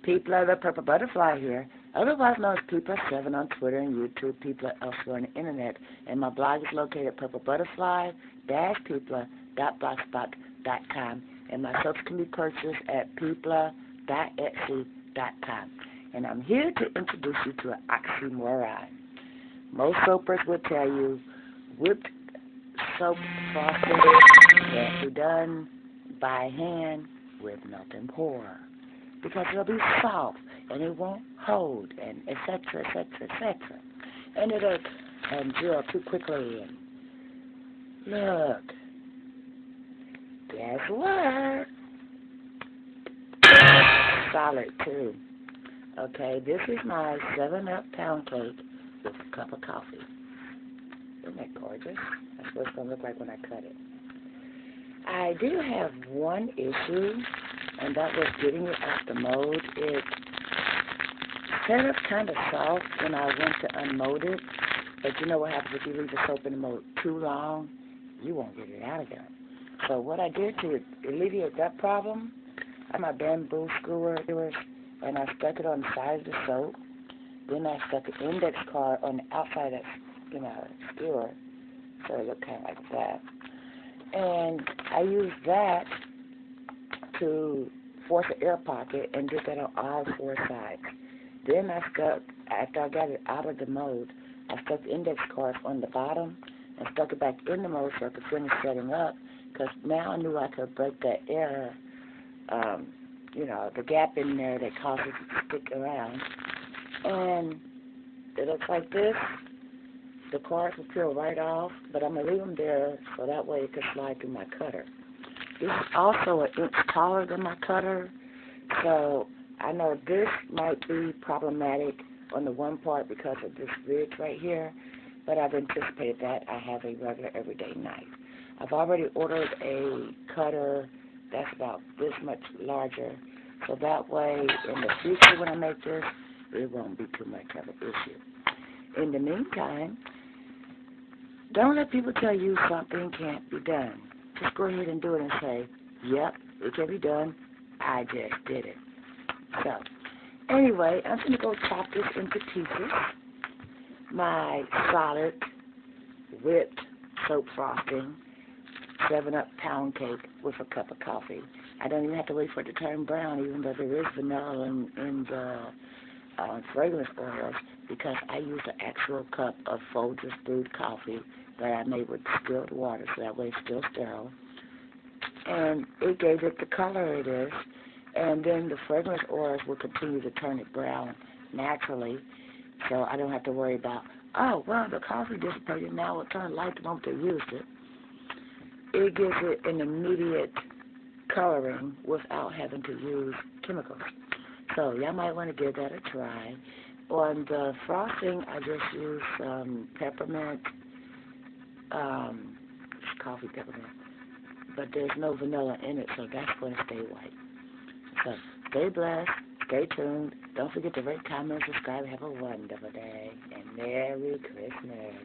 People the Purple Butterfly here, otherwise known as People7 on Twitter and YouTube, People elsewhere on the internet. And my blog is located at purplebutterfly-people.blogspot.com. And my soaps can be purchased at people.etsy.com. And I'm here to introduce you to an oxymoron. Most soapers will tell you whipped soap frosting can't be done by hand with milk and pour, because it'll be soft and it won't hold, and etc., etc., etc. And it'll drill too quickly. And look, guess what? Solid too. Okay, this is my 7-Up pound cake with a cup of coffee. Isn't that gorgeous? That's what it's going to look like when I cut it. I do have one issue, and that was getting it out the mold. It set up kind of soft when I went to unmold it, but you know what happens if you leave the soap in the mold too long? You won't get it out again. So what I did to alleviate that problem, I had my bamboo skewers, and I stuck it on the side of the soap. Then I stuck an index card on the outside of that, skewer, so it looked kind of like that. And I used that to force an air pocket and did that on all 4 sides. Then I stuck, after I got it out of the mold, I stuck the index cards on the bottom and stuck it back in the mold so I could finish setting up, because now I knew I could break that air, the gap in there that causes it to stick around. And it looks like this. The cards will peel right off, but I'm going to leave them there so that way it can slide through my cutter. This is also an inch taller than my cutter, so I know this might be problematic on the one part because of this ridge right here, but I've anticipated that. I have a regular everyday knife. I've already ordered a cutter that's about this much larger, so that way in the future when I make this, it won't be too much of an issue. In the meantime, don't let people tell you something can't be done. Just go ahead and do it and say, yep, it can be done. I just did it. So, anyway, I'm going to go chop this into pieces. My solid whipped soap frosting 7-Up pound cake with a cup of coffee. I don't even have to wait for it to turn brown, even though there is vanilla in the fragrance oils, because I used an actual cup of Folgers brewed coffee that I made with distilled water, so that way it's still sterile. And it gave it the color it is. And then the fragrance oils will continue to turn it brown naturally, so I don't have to worry about, oh, well, the coffee dissipated, now it turned light the moment they used it. It gives it an immediate coloring without having to use chemicals. So y'all might want to give that a try. On the frosting, I just use peppermint, coffee peppermint, but there's no vanilla in it, so that's going to stay white. So stay blessed, stay tuned. Don't forget to rate, comment, subscribe. Have a wonderful day, and Merry Christmas.